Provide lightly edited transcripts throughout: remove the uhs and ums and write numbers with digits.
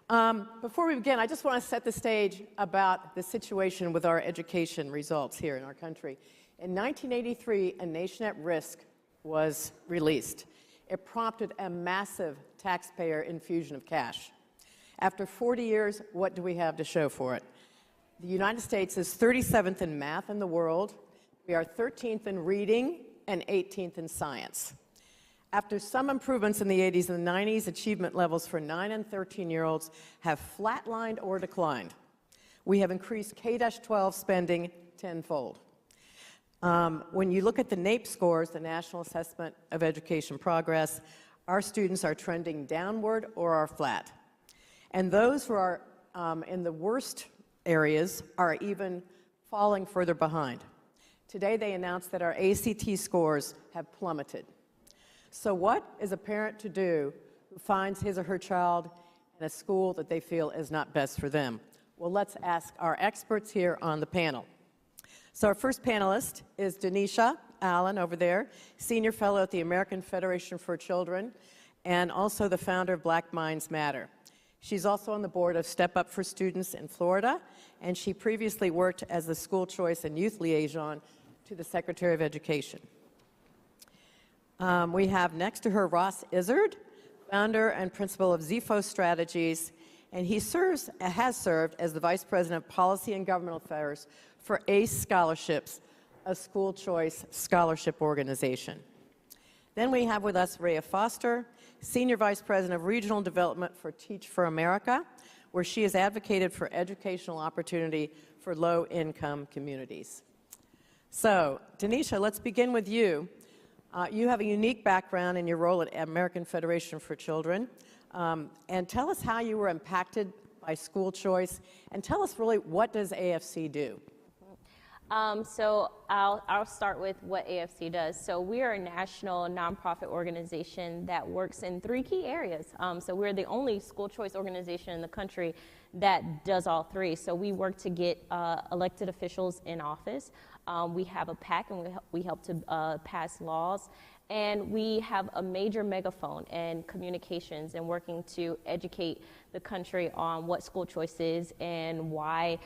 Before we begin, I just want to set the stage about the situation with our education results here in our country. In 1983, A Nation at Risk was released. It prompted a massive taxpayer infusion of cash. After 40 years, what do we have to show for it? The United States is 37th in math in the world. We are 13th in reading and 18th in science. After some improvements in the 80s and the 90s, achievement levels for 9 and 13-year-olds have flatlined or declined. We have increased K-12 spending tenfold. When you look at the NAEP scores, the National Assessment of Education Progress, our students are trending downward or are flat. And those who are in the worst areas are even falling further behind. Today they announced that our ACT scores have plummeted. So what is a parent to do who finds his or her child in a school that they feel is not best for them? Well, let's ask our experts here on the panel. So our first panelist is Denisha Allen over there, Senior Fellow at the American Federation for Children, and also the founder of Black Minds Matter. She's also on the board of Step Up for Students in Florida, and she previously worked as the School Choice and Youth Liaison to the Secretary of Education. We have next to her Ross Izzard, founder and principal of Zepho Strategies, and he has served as the Vice President of Policy and Governmental Affairs for ACE Scholarships, a school choice scholarship organization. Then we have with us Rhea Foster, Senior Vice President of Regional Development for Teach for America, where she has advocated for educational opportunity for low-income communities. So, Denisha, let's begin with you. You have a unique background in your role at American Federation for Children. And tell us how you were impacted by school choice, and tell us really, what does AFC do? So I'll start with what AFC does. So we are a national nonprofit organization that works in 3 key areas. So we're the only school choice organization in the country that does all 3. So we work to get elected officials in office. We have a PAC, and we help to pass laws. And we have a major megaphone and communications and working to educate the country on what school choice is and why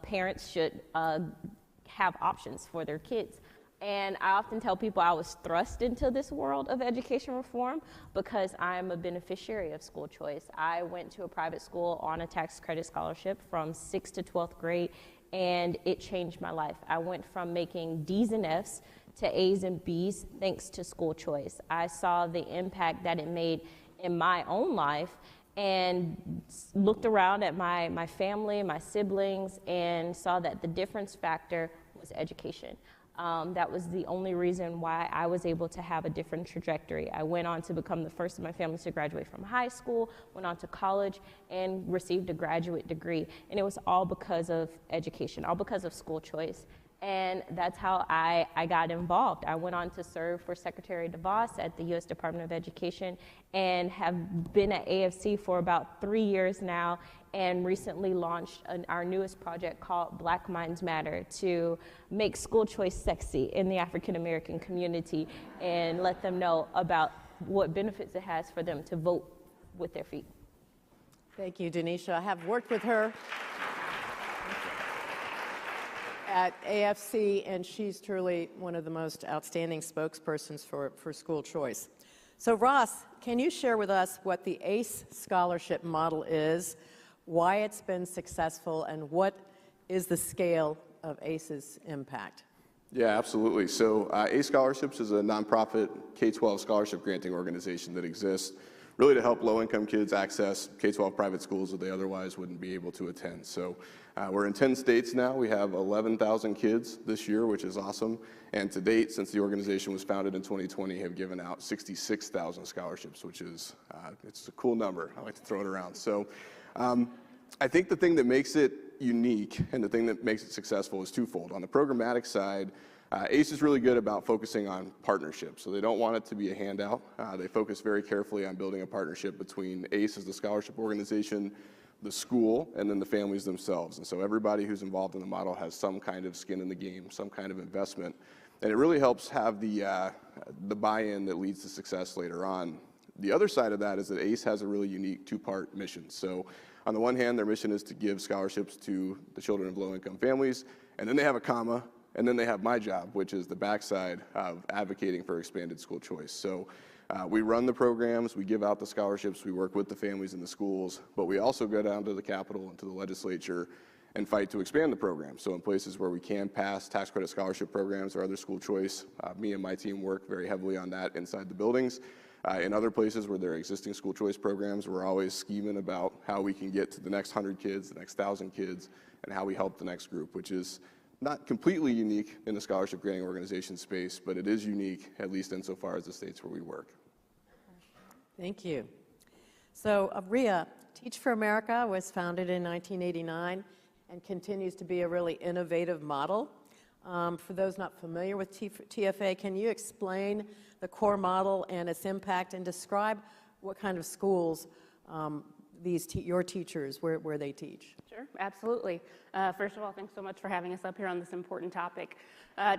parents should have options for their kids. And I often tell people I was thrust into this world of education reform because I'm a beneficiary of school choice. I went to a private school on a tax credit scholarship from 6th to 12th grade, and it changed my life. I went from making D's and F's to A's and B's thanks to school choice. I saw the impact that it made in my own life and looked around at my family, my siblings, and saw that the difference factor was education. That was the only reason why I was able to have a different trajectory. I went on to become the first of my family to graduate from high school, went on to college, and received a graduate degree. And it was all because of education, all because of school choice. And that's how I got involved. I went on to serve for Secretary DeVos at the U.S. Department of Education and have been at AFC for about 3 years now, and recently launched our newest project called Black Minds Matter to make school choice sexy in the African American community and let them know about what benefits it has for them to vote with their feet. Thank you, Denisha. I have worked with her at AFC, and she's truly one of the most outstanding spokespersons for school choice. So Ross, can you share with us what the ACE scholarship model is, why it's been successful, and what is the scale of ACE's impact? Yeah, absolutely. So ACE Scholarships is a nonprofit K-12 scholarship granting organization that exists really to help low-income kids access K-12 private schools that they otherwise wouldn't be able to attend. So we're in 10 states now. We have 11,000 kids this year, which is awesome. And to date, since the organization was founded in 2020, have given out 66,000 scholarships, which is it's a cool number. I like to throw it around. So I think the thing that makes it unique and the thing that makes it successful is twofold. On the programmatic side, ACE is really good about focusing on partnerships, so they don't want it to be a handout. They focus very carefully on building a partnership between ACE as the scholarship organization, the school, and then the families themselves. And so everybody who's involved in the model has some kind of skin in the game, some kind of investment, and it really helps have the buy-in that leads to success later on. The other side of that is that ACE has a really unique two-part mission. So on the one hand, their mission is to give scholarships to the children of low-income families, and then they have a comma, and then they have my job, which is the backside of advocating for expanded school choice. So we run the programs, we give out the scholarships, we work with the families in the schools, but we also go down to the Capitol and to the legislature and fight to expand the program. So in places where we can pass tax credit scholarship programs or other school choice, me and my team work very heavily on that inside the buildings. In other places where there are existing school choice programs, we're always scheming about how we can get to the next 100 kids, the next 1,000 kids, and how we help the next group, which is not completely unique in the scholarship granting organization space, but it is unique, at least insofar as the states where we work. Thank you. So, RIA, Teach for America was founded in 1989 and continues to be a really innovative model. For those not familiar with TFA, can you explain the core model and its impact and describe what kind of schools your teachers, where they teach? Sure, absolutely. First of all, thanks so much for having us up here on this important topic.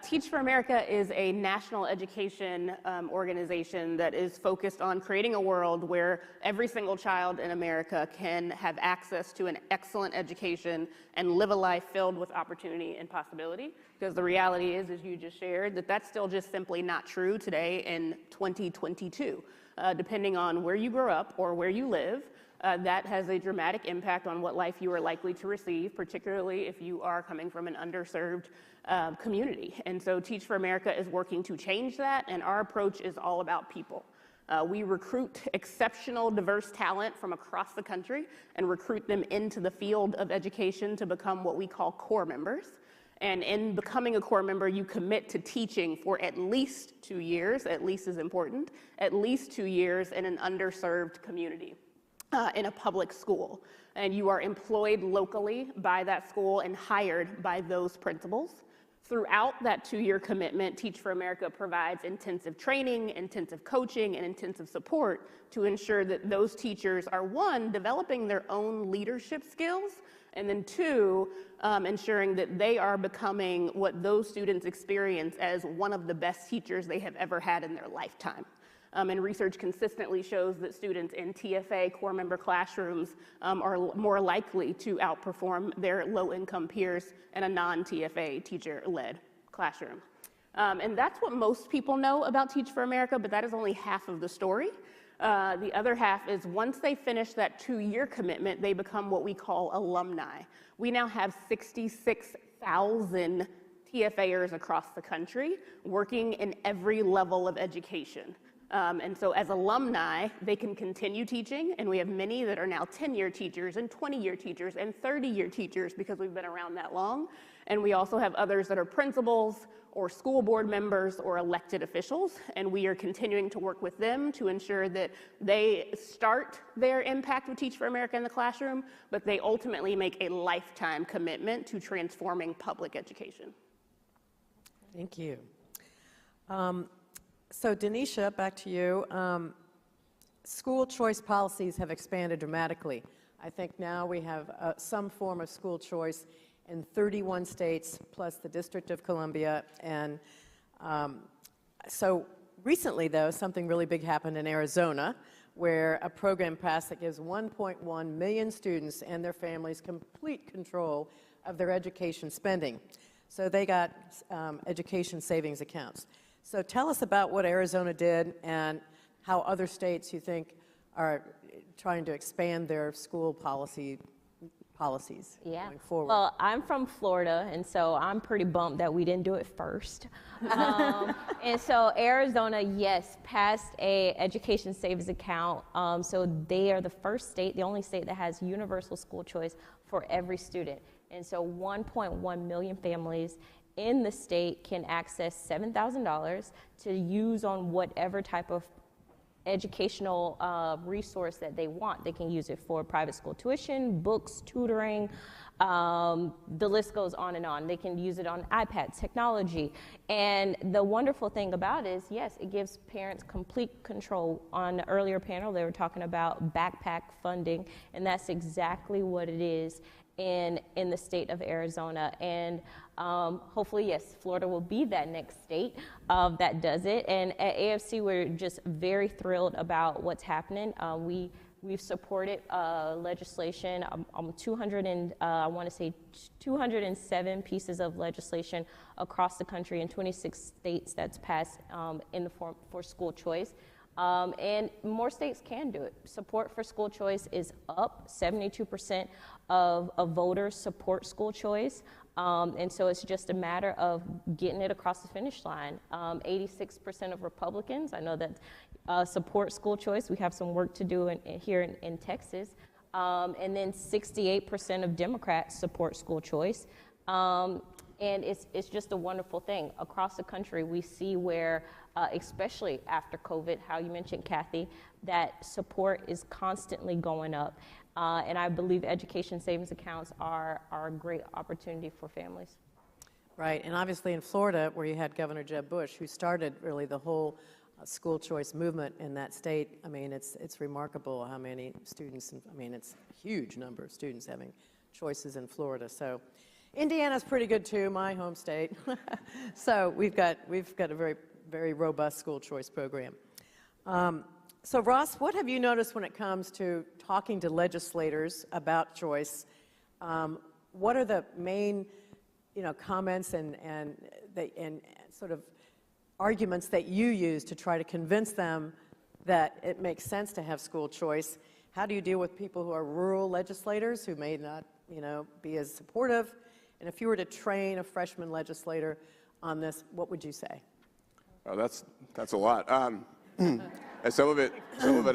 Teach for America is a national education organization that is focused on creating a world where every single child in America can have access to an excellent education and live a life filled with opportunity and possibility. Because the reality is, as you just shared, that that's still just simply not true today in 2022. Depending on where you grow up or where you live, that has a dramatic impact on what life you are likely to receive, particularly if you are coming from an underserved community. And so Teach for America is working to change that, and our approach is all about people. We recruit exceptional, diverse talent from across the country and recruit them into the field of education to become what we call core members. And in becoming a core member, you commit to teaching for at least 2 years, at least is important, at least 2 years in an underserved community. In a public school, and you are employed locally by that school and hired by those principals. Throughout that 2-year commitment, Teach for America provides intensive training, intensive coaching, and intensive support to ensure that those teachers are, one, developing their own leadership skills, and then two, ensuring that they are becoming what those students experience as one of the best teachers they have ever had in their lifetime. And research consistently shows that students in TFA core member classrooms are more likely to outperform their low-income peers in a non-TFA teacher-led classroom. And that's what most people know about Teach for America, but that is only half of the story. The other half is once they finish that 2-year commitment, they become what we call alumni. We now have 66,000 TFAers across the country working in every level of education. And so as alumni, they can continue teaching, and we have many that are now 10-year teachers and 20-year teachers and 30-year teachers because we've been around that long. And we also have others that are principals or school board members or elected officials, and we are continuing to work with them to ensure that they start their impact with Teach for America in the classroom, but they ultimately make a lifetime commitment to transforming public education. Thank you. So Denisha, back to you. School choice policies have expanded dramatically. I think now we have some form of school choice in 31 states, plus the District of Columbia. And so recently, though, something really big happened in Arizona, where a program passed that gives 1.1 million students and their families complete control of their education spending. So they got education savings accounts. So tell us about what Arizona did and how other states you think are trying to expand their school policies going forward. Well, I'm from Florida, and so I'm pretty bummed that we didn't do it first. And so Arizona, yes, passed a education savings account. So they are the first state, the only state that has universal school choice for every student. And so 1.1 million families in the state can access $7,000 to use on whatever type of educational resource that they want. They can use it for private school tuition, books, tutoring, the list goes on and on. They can use it on iPads, technology. And the wonderful thing about it is, yes, it gives parents complete control. On the earlier panel, they were talking about backpack funding, and that's exactly what it is. in the state of Arizona. And hopefully, yes, Florida will be that next state that does it. And at AFC, we're just very thrilled about what's happening. We've supported legislation, 207 pieces of legislation across the country in 26 states that's passed in the form for school choice. And more states can do it. Support for school choice is up. 72% of voters support school choice. And so it's just a matter of getting it across the finish line. 86% of Republicans, I know that support school choice. We have some work to do here in Texas. And then 68% of Democrats support school choice. And it's just a wonderful thing. Across the country, we see where, especially after COVID, how you mentioned, Kathy, that support is constantly going up. And I believe education savings accounts are a great opportunity for families. Right, and obviously in Florida, where you had Governor Jeb Bush, who started really the whole school choice movement in that state. I mean, it's remarkable how many students, I mean, it's a huge number of students having choices in Florida. So Indiana's pretty good too, my home state. So we've got a very, very robust school choice program. So Ross, what have you noticed when it comes to talking to legislators about choice? What are the main, comments and sort of arguments that you use to try to convince them that it makes sense to have school choice? How do you deal with people who are rural legislators who may not, be as supportive? And if you were to train a freshman legislator on this, what would you say? Oh, that's a lot. And some of it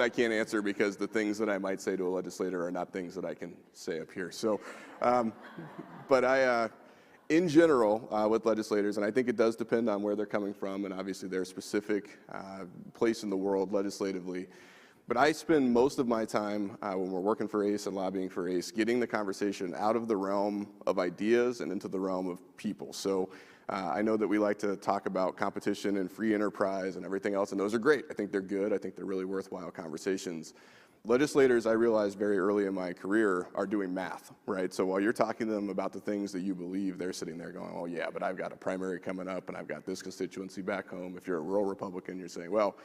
I can't answer because the things that I might say to a legislator are not things that I can say up here. So, but in general, with legislators, and I think it does depend on where they're coming from and obviously their specific place in the world legislatively. But I spend most of my time when we're working for ACE and lobbying for ACE, getting the conversation out of the realm of ideas and into the realm of people. So I know that we like to talk about competition and free enterprise and everything else, and those are great. I think they're good. I think they're really worthwhile conversations. Legislators, I realized very early in my career, are doing math, right? So while you're talking to them about the things that you believe, they're sitting there going, oh yeah, but I've got a primary coming up and I've got this constituency back home. If you're a rural Republican, you're saying, well,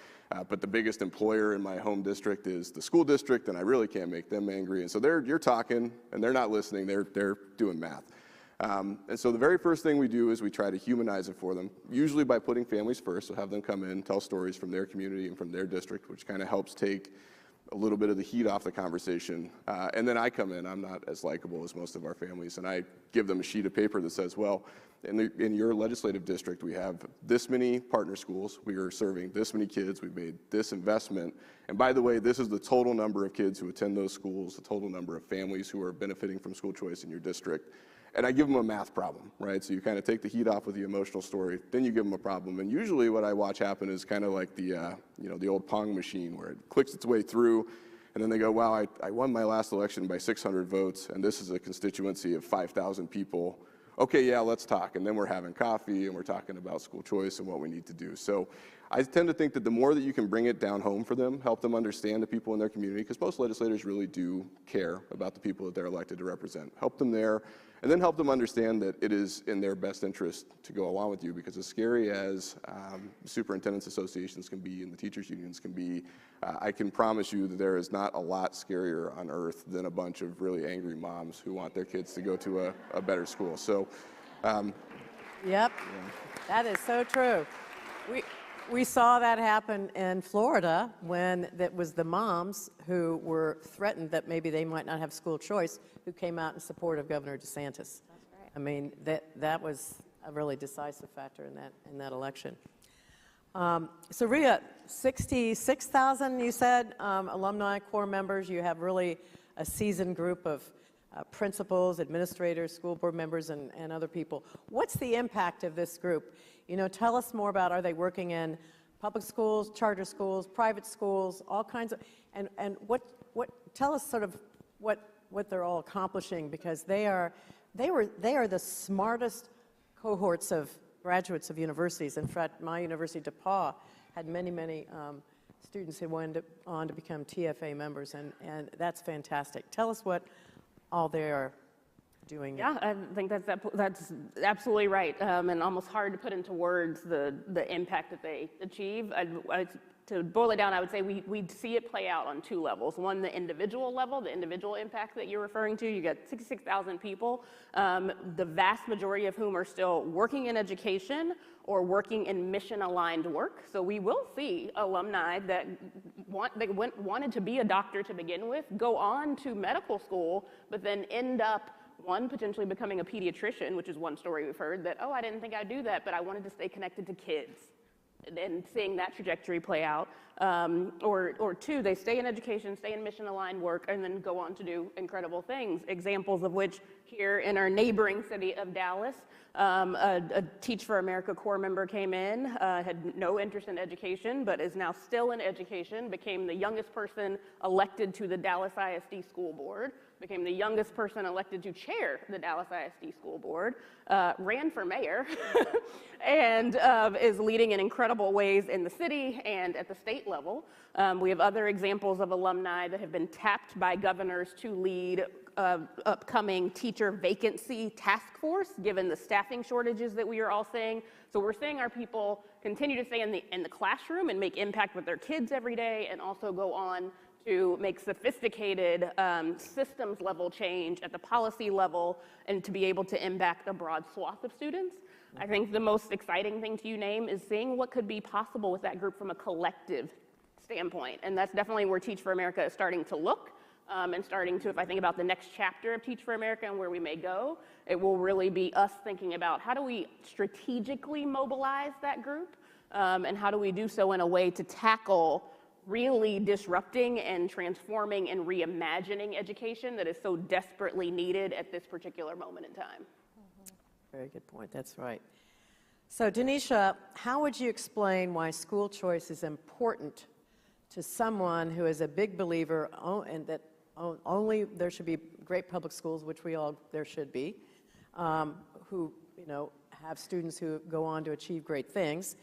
but the biggest employer in my home district is the school district and I really can't make them angry. And so you're talking and they're not listening, they're doing math. And so the very first thing we do is we try to humanize it for them, usually by putting families first. So have them come in, tell stories from their community and from their district, which kind of helps take a little bit of the heat off the conversation. And then I come in, I'm not as likable as most of our families, and I give them a sheet of paper that says, well, in your legislative district, we have this many partner schools, we are serving this many kids, we've made this investment, and by the way, this is the total number of kids who attend those schools, the total number of families who are benefiting from school choice in your district. And I give them a math problem, right? So you kind of take the heat off with the emotional story, then you give them a problem. And usually what I watch happen is kind of like the old Pong machine where it clicks its way through, and then they go, wow, I won my last election by 600 votes, and this is a constituency of 5,000 people. Okay, yeah, let's talk. And then we're having coffee, and we're talking about school choice and what we need to do. So I tend to think that the more that you can bring it down home for them, help them understand the people in their community, because most legislators really do care about the people that they're elected to represent. Help them there. And then help them understand that it is in their best interest to go along with you, because as scary as superintendents associations can be and the teachers unions can be, I can promise you that there is not a lot scarier on earth than a bunch of really angry moms who want their kids to go to a better school. So, Yep, yeah. That is so true. We saw that happen in Florida when that was the moms who were threatened that maybe they might not have school choice who came out in support of Governor DeSantis. That's right. I mean, that was a really decisive factor in that election. So Rhea, 66,000, you said, alumni corps members. You have really a seasoned group of principals, administrators, school board members, and other people. What's the impact of this group? Tell us more about, are they working in public schools, charter schools, private schools, all kinds of, and tell us sort of what they're all accomplishing, because they are the smartest cohorts of graduates of universities. In fact, my university, DePauw, had many students who went on to become TFA members, and that's fantastic. Tell us what all they are doing it? Yeah, I think that's absolutely right, and almost hard to put into words the impact that they achieve. To boil it down, I would say we see it play out on two levels. One, the individual level, the individual impact that you're referring to. You got 66,000 people, the vast majority of whom are still working in education or working in mission-aligned work. So we will see alumni that wanted to be a doctor to begin with, go on to medical school, but then end up one, potentially becoming a pediatrician, which is one story we've heard, that, oh, I didn't think I'd do that, but I wanted to stay connected to kids. And seeing that trajectory play out. Or two, they stay in education, stay in mission-aligned work, and then go on to do incredible things. Examples of which here in our neighboring city of Dallas, a Teach for America Corps member came in, had no interest in education, but is now still in education, became the youngest person elected to the Dallas ISD School Board, became the youngest person elected to chair the Dallas ISD School Board, ran for mayor, and is leading in incredible ways in the city and at the state level. We have other examples of alumni that have been tapped by governors to lead upcoming teacher vacancy task force, given the staffing shortages that we are all seeing. So we're seeing our people continue to stay in the classroom and make impact with their kids every day, and also go on to make sophisticated systems level change at the policy level, and to be able to impact a broad swath of students. I think the most exciting thing to name is seeing what could be possible with that group from a collective standpoint. And that's definitely where Teach for America is starting to look, and starting to, if I think about the next chapter of Teach for America and where we may go, it will really be us thinking about how do we strategically mobilize that group, and how do we do so in a way to tackle really disrupting and transforming and reimagining education that is so desperately needed at this particular moment in time. Very good point. That's right. So, Denisha, how would you explain why school choice is important to someone who is a big believer and that only there should be great public schools, which there should be, who have students who go on to achieve great things,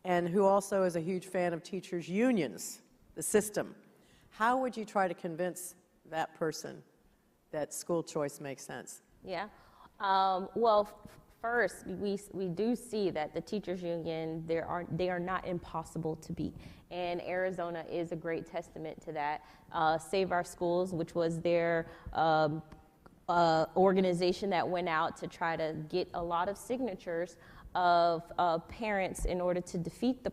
and who also is a huge fan of teachers' unions, the system? How would you try to convince that person that school choice makes sense? Yeah. Well, first, we do see that the teachers union, they are not impossible to beat. And Arizona is a great testament to that. Save Our Schools, which was their organization that went out to try to get a lot of signatures of parents in order to defeat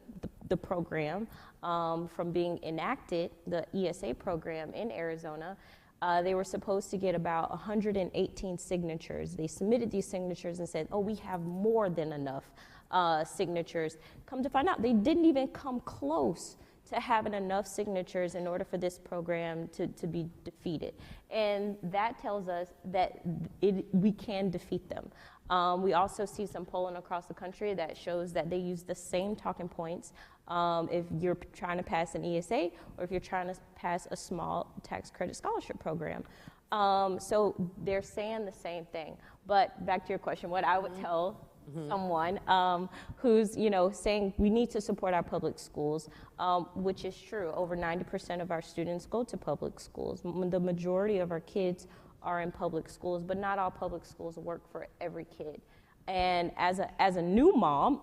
the program from being enacted, the ESA program in Arizona. They were supposed to get about 118 signatures. They submitted these signatures and said, oh, we have more than enough signatures. Come to find out, they didn't even come close to having enough signatures in order for this program to be defeated. And that tells us that we can defeat them. We also see some polling across the country that shows that they use the same talking points if you're trying to pass an ESA or if you're trying to pass a small tax credit scholarship program. So they're saying the same thing. But back to your question, what I would tell someone who's saying we need to support our public schools, which is true. Over 90% of our students go to public schools. The majority of our kids are in public schools, but not all public schools work for every kid. And as a new mom,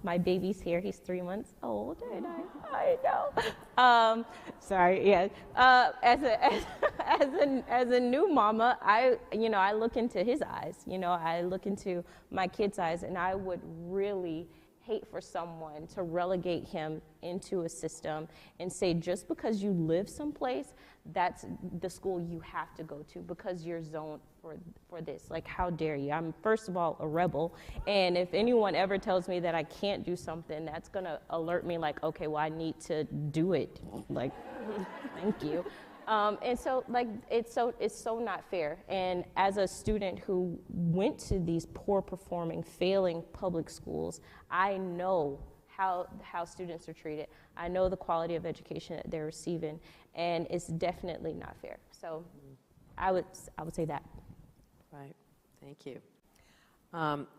my baby's here. He's 3 months old, and I know. Sorry, yeah. As a new mama, I look into his eyes. I look into my kid's eyes, and I would really hate for someone to relegate him into a system and say just because you live someplace, that's the school you have to go to because you're zoned for this. Like, how dare you? I'm, first of all, a rebel, and if anyone ever tells me that I can't do something, that's gonna alert me like, okay, well, I need to do it. Like, thank you. And so, like, it's so not fair. And as a student who went to these poor performing, failing public schools, I know how students are treated. I know the quality of education that they're receiving, and it's definitely not fair. So I would say that. Right. Thank you.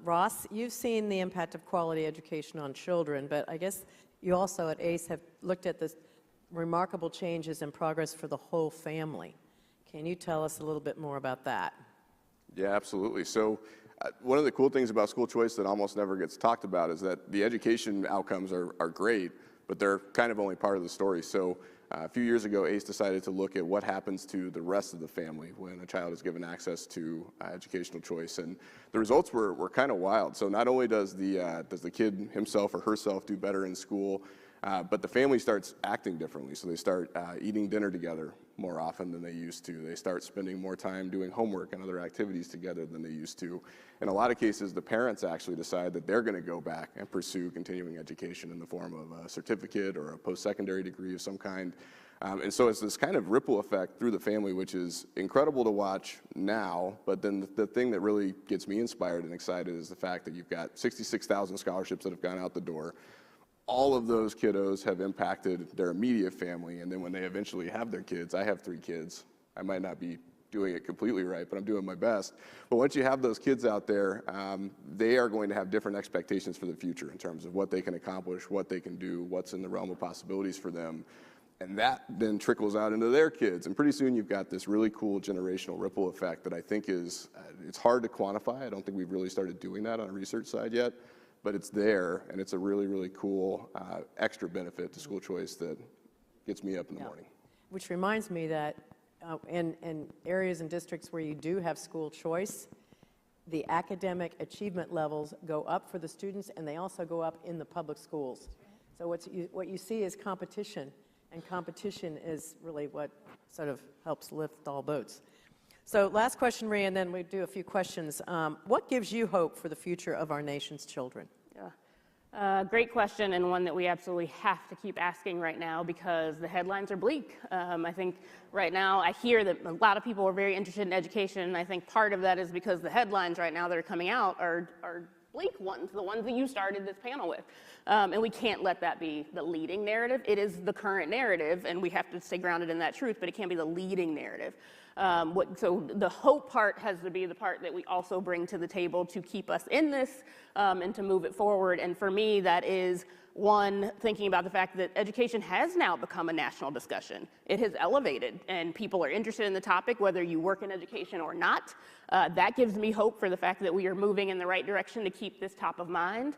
Ross, you've seen the impact of quality education on children, but I guess you also at ACE have looked at the remarkable changes and progress for the whole family. Can you tell us a little bit more about that? Yeah, absolutely. So one of the cool things about school choice that almost never gets talked about is that the education outcomes are great, but they're kind of only part of the story. So a few years ago, ACE decided to look at what happens to the rest of the family when a child is given access to educational choice. And the results were kind of wild. So not only does the kid himself or herself do better in school, but the family starts acting differently. So they start eating dinner together more often than they used to. They start spending more time doing homework and other activities together than they used to. In a lot of cases, the parents actually decide that they're going to go back and pursue continuing education in the form of a certificate or a post-secondary degree of some kind. And so it's this kind of ripple effect through the family, which is incredible to watch now. But then the thing that really gets me inspired and excited is the fact that you've got 66,000 scholarships that have gone out the door. All of those kiddos have impacted their immediate family, and then when they eventually have their kids, I have 3 kids. I might not be doing it completely right, but I'm doing my best. But once you have those kids out there, they are going to have different expectations for the future in terms of what they can accomplish, what they can do, what's in the realm of possibilities for them. And that then trickles out into their kids. And pretty soon you've got this really cool generational ripple effect that I think is, it's hard to quantify. I don't think we've really started doing that on the research side yet. But it's there, and it's a really, really cool extra benefit to school choice that gets me up in the morning. Which reminds me that in areas and districts where you do have school choice, the academic achievement levels go up for the students, and they also go up in the public schools. So what you see is competition, and competition is really what sort of helps lift all boats. So last question, Maria, and then we do a few questions. What gives you hope for the future of our nation's children? Great question, and one that we absolutely have to keep asking right now because the headlines are bleak. I think right now I hear that a lot of people are very interested in education, and I think part of that is because the headlines right now that are coming out are bleak ones, the ones that you started this panel with. And we can't let that be the leading narrative. It is the current narrative, and we have to stay grounded in that truth, but it can't be the leading narrative. So the hope part has to be the part that we also bring to the table to keep us in this and to move it forward. And for me, that is one, thinking about the fact that education has now become a national discussion. It has elevated, and people are interested in the topic, whether you work in education or not. That gives me hope for the fact that we are moving in the right direction to keep this top of mind.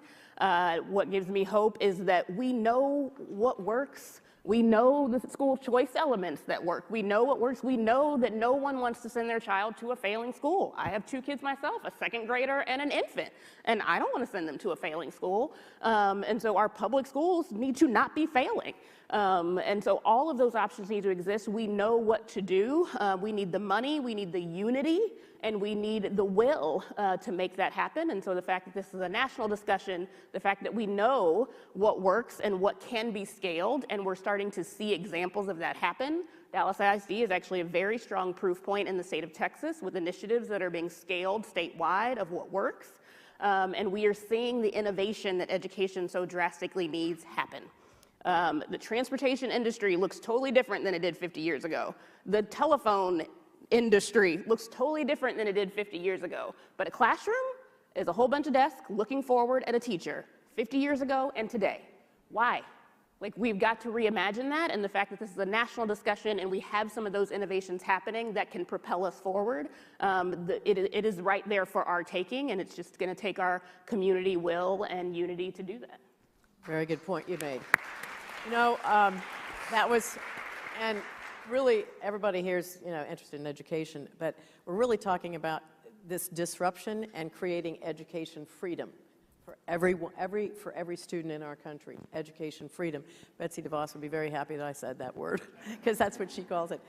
What gives me hope is that we know what works. We know the school choice elements that work. We know what works. We know that no one wants to send their child to a failing school. I have 2 kids myself, a 2nd grader and an infant, and I don't want to send them to a failing school. And so our public schools need to not be failing. And so all of those options need to exist. We know what to do. We need the money, we need the unity, and we need the will to make that happen. And so the fact that this is a national discussion, the fact that we know what works and what can be scaled, and we're starting to see examples of that happen. Dallas ISD is actually a very strong proof point in the state of Texas with initiatives that are being scaled statewide of what works. And we are seeing the innovation that education so drastically needs happen. The transportation industry looks totally different than it did 50 years ago. The telephone industry looks totally different than it did 50 years ago. But a classroom is a whole bunch of desks looking forward at a teacher 50 years ago and today. Why? Like, we've got to reimagine that, and the fact that this is a national discussion and we have some of those innovations happening that can propel us forward, it is right there for our taking, and it's just going to take our community will and unity to do that. Very good point you made. You know, that was, and really everybody here is, interested in education, but we're really talking about this disruption and creating education freedom for every student in our country. Education freedom. Betsy DeVos would be very happy that I said that word because that's what she calls it.